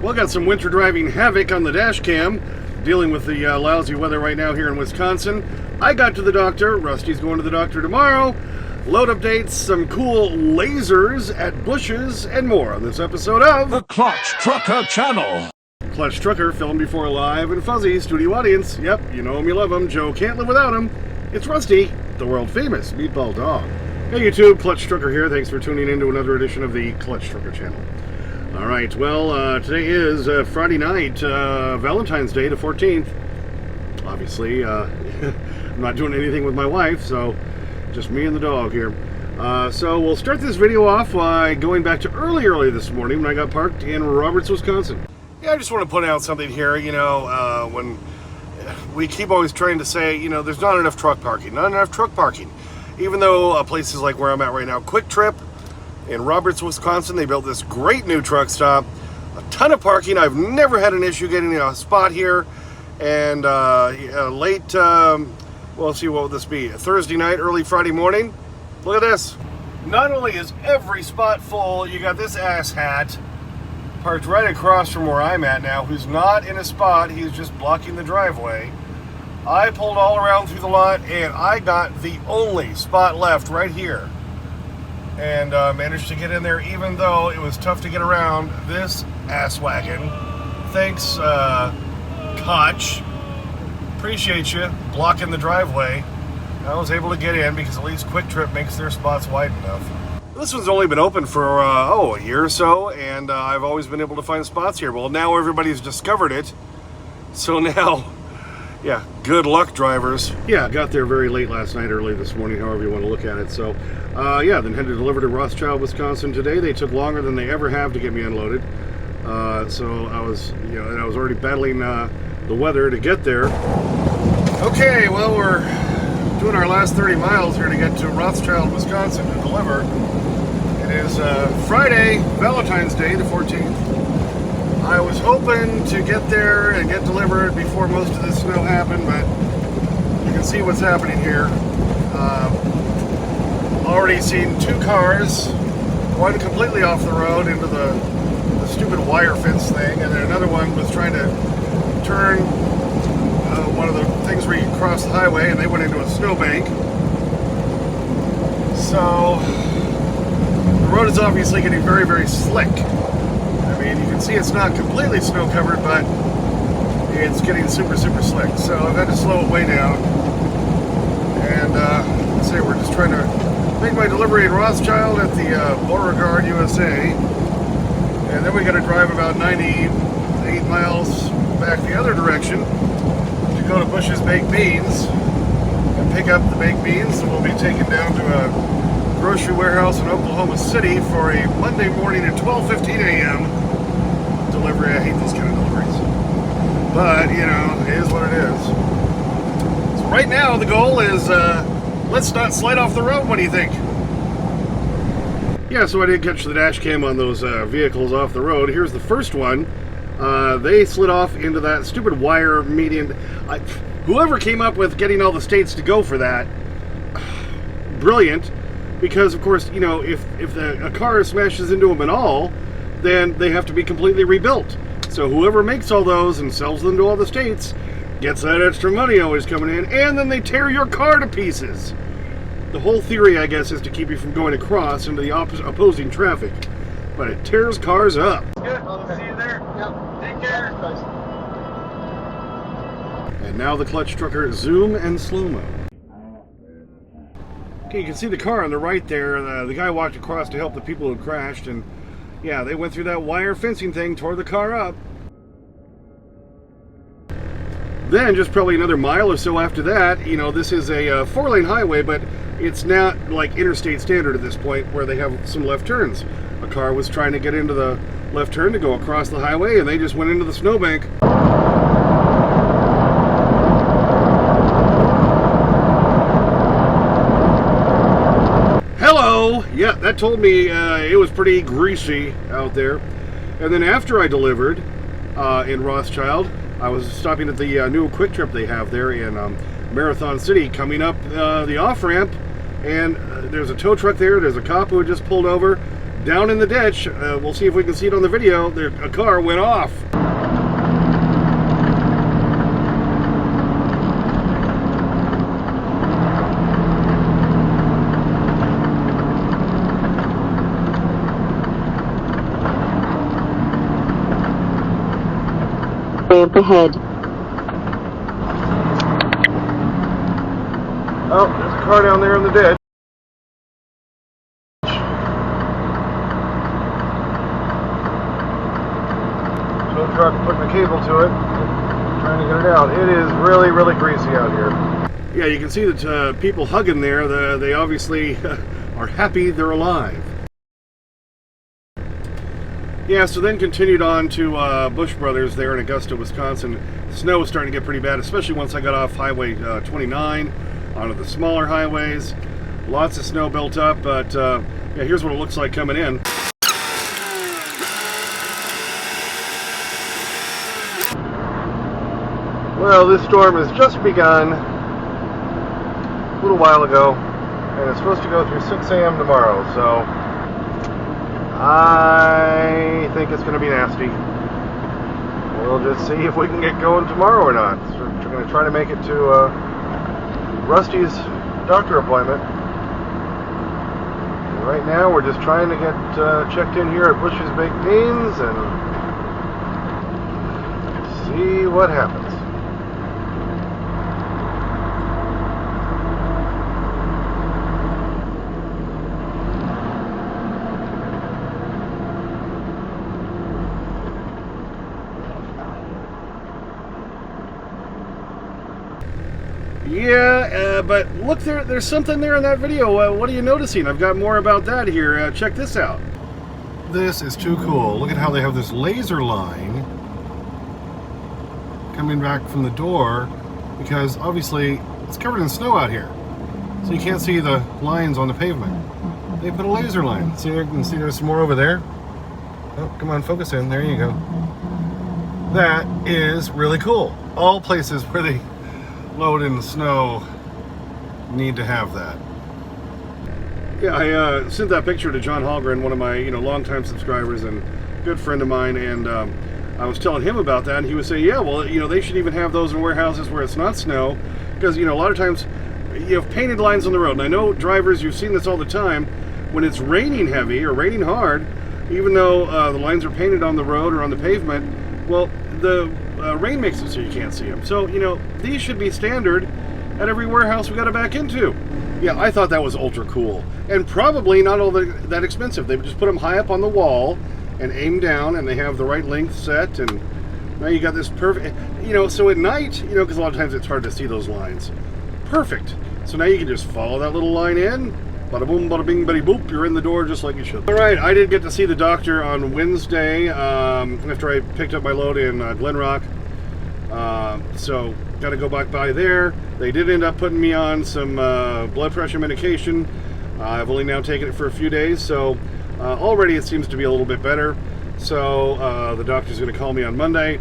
Well, got some winter driving havoc on the dash cam, dealing with the lousy weather right now here in Wisconsin. I got to the doctor. Rusty's going to the doctor tomorrow. Load updates, some cool lasers at bushes, and more on this episode of the Clutch Trucker Channel. Clutch Trucker, filmed before a live and fuzzy studio audience. Yep, you know him, you love him. Joe can't live without him. It's Rusty, the world famous meatball dog. Hey YouTube, Clutch Trucker here. Thanks for tuning in to another edition of the Clutch Trucker Channel. All right, well, today is Friday night, Valentine's Day, the 14th. Obviously, I'm not doing anything with my wife, so just me and the dog here. So we'll start this video off by going back to early this morning when I got parked in Roberts, Wisconsin. Yeah, I just want to point out something here. You know, when we keep always trying to say, you know, there's not enough truck parking, even though places like where I'm at right now, Quick Trip in Roberts, Wisconsin, they built this great new truck stop, a ton of parking. I've never had an issue getting a spot here. And late, well, let's see, what would this be? Thursday night, early Friday morning. Look at this. Not only is every spot full, you got this asshat parked right across from where I'm at now, who's not in a spot, he's just blocking the driveway. I pulled all around through the lot, and I got the only spot left right here. And managed to get in there, even though it was tough to get around this ass wagon. Thanks, Koch. Appreciate you blocking the driveway. I was able to get in because at least Quick Trip makes their spots wide enough. This one's only been open for, a year or so, and I've always been able to find spots here. Well, now everybody's discovered it, so now, yeah, good luck, drivers. Yeah, got there very late last night, early this morning, however you want to look at it. So, yeah, then had to deliver to Rothschild, Wisconsin today. They took longer than they ever have to get me unloaded. So I was, you know, and I was already battling the weather to get there. Okay, well, we're doing our last 30 miles here to get to Rothschild, Wisconsin to deliver. It is Friday, Valentine's Day, the 14th. I was hoping to get there and get delivered before most of this snow happened, but you can see what's happening here. Already seen two cars, one completely off the road into the stupid wire fence thing, and then another one was trying to turn one of the things where you cross the highway, and they went into a snowbank. So the road is obviously getting very, very slick. I mean, you can see it's not completely snow covered, but it's getting super, super slick. So I've had to slow it way down. And let's say we're just trying to make my delivery in Rothschild at the Beauregard, USA. And then we got to drive about 98 miles back the other direction to go to Bush's Baked Beans and pick up the baked beans that we'll be taken down to a grocery warehouse in Oklahoma City for a Monday morning at 12:15 a.m. delivery. I hate those kind of deliveries. But, you know, it is what it is. So right now the goal is, let's not slide off the road. What do you think? Yeah, so I did catch the dash cam on those vehicles off the road. Here's the first one. They slid off into that stupid wire median. Whoever came up with getting all the states to go for that, brilliant. Because, of course, you know, if a car smashes into them at all, then they have to be completely rebuilt. So whoever makes all those and sells them to all the states gets that extra money always coming in, and then they tear your car to pieces. The whole theory, I guess, is to keep you from going across into the opposing traffic. But it tears cars up. Good. I'll see you there. Yep. Take care. And now the Clutch Trucker zoom and slow-mo. Okay, you can see the car on the right there. The guy walked across to help the people who crashed, and yeah, they went through that wire fencing thing, tore the car up. Then, just probably another mile or so after that, you know, this is a four-lane highway, but it's not like interstate standard at this point where they have some left turns. A car was trying to get into the left turn to go across the highway, and they just went into the snowbank. Hello! Yeah, that told me it was pretty greasy out there. And then after I delivered in Rothschild, I was stopping at the new Quick Trip they have there in Marathon City, coming up the off-ramp, and there's a tow truck there. There's a cop who had just pulled over, down in the ditch. We'll see if we can see it on the video. A car went off. Ramp ahead. Oh, there's a car down there in the ditch. Tow truck putting a cable to it, trying to get it out. It is really, really greasy out here. Yeah, you can see that people hugging there. They obviously are happy they're alive. Yeah, so then continued on to Bush Brothers there in Augusta, Wisconsin. Snow was starting to get pretty bad, especially once I got off Highway 29 onto the smaller highways. Lots of snow built up, but yeah, here's what it looks like coming in. Well, this storm has just begun a little while ago, and it's supposed to go through 6 a.m. tomorrow, so I think it's going to be nasty. We'll just see if we can get going tomorrow or not. So we're going to try to make it to Rusty's doctor appointment. And right now we're just trying to get checked in here at Bush's Baked Beans and see what happens. Yeah, but look, there's something there in that video. What are you noticing? I've got more about that here. Check this out. This is too cool. Look at how they have this laser line coming back from the door, because obviously it's covered in snow out here. So you can't see the lines on the pavement. They put a laser line. See, you can see there's some more over there. Oh, come on, focus in. There you go. That is really cool. All places where they load in the snow need to have that. Yeah, I sent that picture to John Hallgren, one of my longtime subscribers and good friend of mine, and I was telling him about that, and he was saying, yeah, well, they should even have those in warehouses where it's not snow, because a lot of times you have painted lines on the road, and I know drivers, you've seen this all the time, when it's raining heavy or raining hard, even though the lines are painted on the road or on the pavement, well, the rain makes it so you can't see them. So, these should be standard at every warehouse we got to back into. Yeah, I thought that was ultra cool. And probably not all that expensive. They just put them high up on the wall and aim down, and they have the right length set, and now you got this perfect, so at night, because a lot of times it's hard to see those lines. Perfect. So now you can just follow that little line in, bada boom, bada bing, bada boop, you're in the door just like you should. All right, I did get to see the doctor on Wednesday after I picked up my load in Glen Rock. So got to go back by there. They did end up putting me on some blood pressure medication. I've only now taken it for a few days, so already it seems to be a little bit better. So the doctor's going to call me on Monday.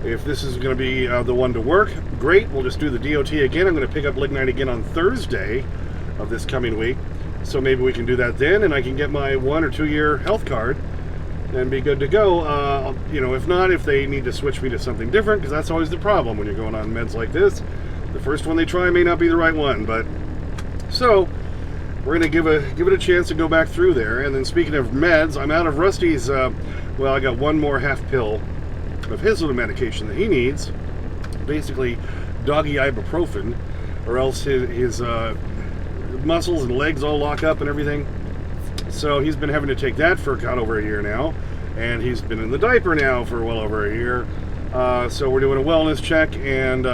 If this is going to be the one to work, great. We'll just do the DOT again. I'm going to pick up Lignite again on Thursday of this coming week. So maybe we can do that then, and I can get my 1 or 2 year health card and be good to go. If not, if they need to switch me to something different, because that's always the problem when you're going on meds like this. The first one they try may not be the right one, but so we're going to give it a chance to go back through there. And then speaking of meds, I'm out of Rusty's. Well, I got one more half pill of his little medication that he needs, basically doggy ibuprofen, or else his muscles and legs all lock up and everything. So he's been having to take that for over a year now, and he's been in the diaper now for well over a year. So we're doing a wellness check and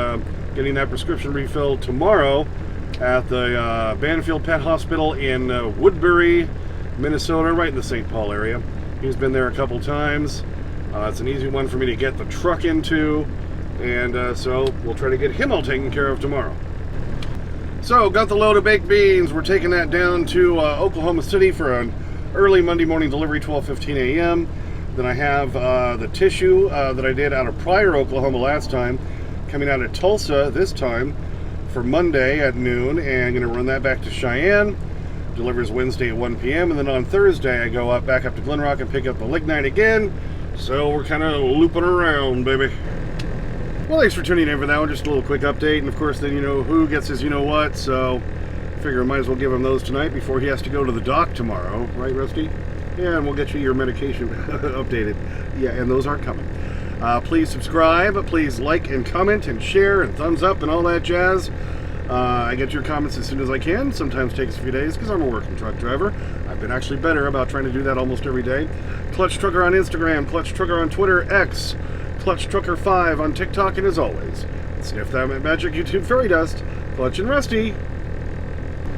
getting that prescription refilled tomorrow at the Banfield Pet Hospital in Woodbury, Minnesota, right in the St. Paul area. He's been there a couple times. It's an easy one for me to get the truck into, and so we'll try to get him all taken care of tomorrow. So, got the load of baked beans. We're taking that down to Oklahoma City for an early Monday morning delivery, 12:15 a.m. Then I have the tissue that I did out of Pryor, Oklahoma last time, coming out of Tulsa this time for Monday at noon, and I'm going to run that back to Cheyenne. delivers Wednesday at 1 p.m. And then on Thursday, I go back up to Glen Rock and pick up the lignite again. So we're kind of looping around, baby. Well, thanks for tuning in for that one. Just a little quick update. And of course, then you know who gets his you know what. So I figure I might as well give him those tonight before he has to go to the doc tomorrow. Right, Rusty? Yeah, and we'll get you your medication updated. Yeah, and those aren't coming. Please subscribe. Please like and comment and share and thumbs up and all that jazz. I get your comments as soon as I can. Sometimes takes a few days because I'm a working truck driver. I've been actually better about trying to do that almost every day. Clutch Trucker on Instagram, Clutch Trucker on Twitter, X, Clutch Trucker 5 on TikTok, and as always, sniff that magic YouTube fairy dust. Clutch and Rusty,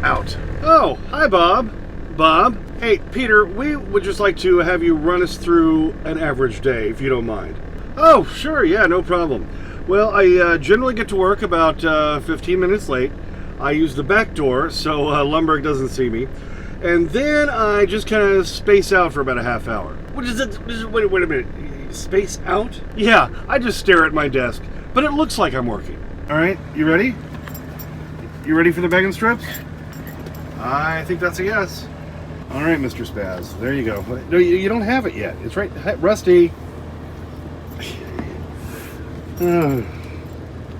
out. Oh, hi Bob. Bob. Hey, Peter, we would just like to have you run us through an average day, if you don't mind. Oh, sure, yeah, no problem. Well, I generally get to work about 15 minutes late. I use the back door so Lumberg doesn't see me. And then I just kind of space out for about a half hour. What is it? Wait a minute. Space out? Yeah, I just stare at my desk. But it looks like I'm working. All right, you ready? You ready for the bacon strips? I think that's a yes. All right, Mr. Spaz. There you go. No, you don't have it yet. It's right. Rusty.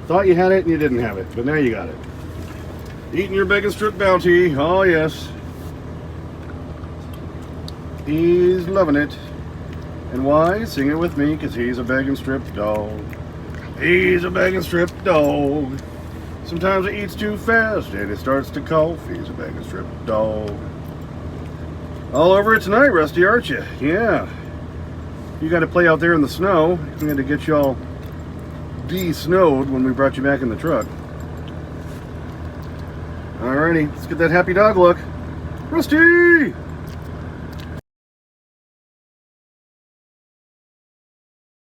Thought you had it and you didn't have it, but now you got it. Eating your bacon strip bounty. Oh, yes. He's loving it. And why? Sing it with me, because he's a bacon strip dog. He's a bacon strip dog. Sometimes he eats too fast and he starts to cough. He's a bacon strip dog. All over it tonight, Rusty, aren't you? Yeah. You got to play out there in the snow. We had to get you all de-snowed when we brought you back in the truck. Alrighty, let's get that happy dog look. Rusty!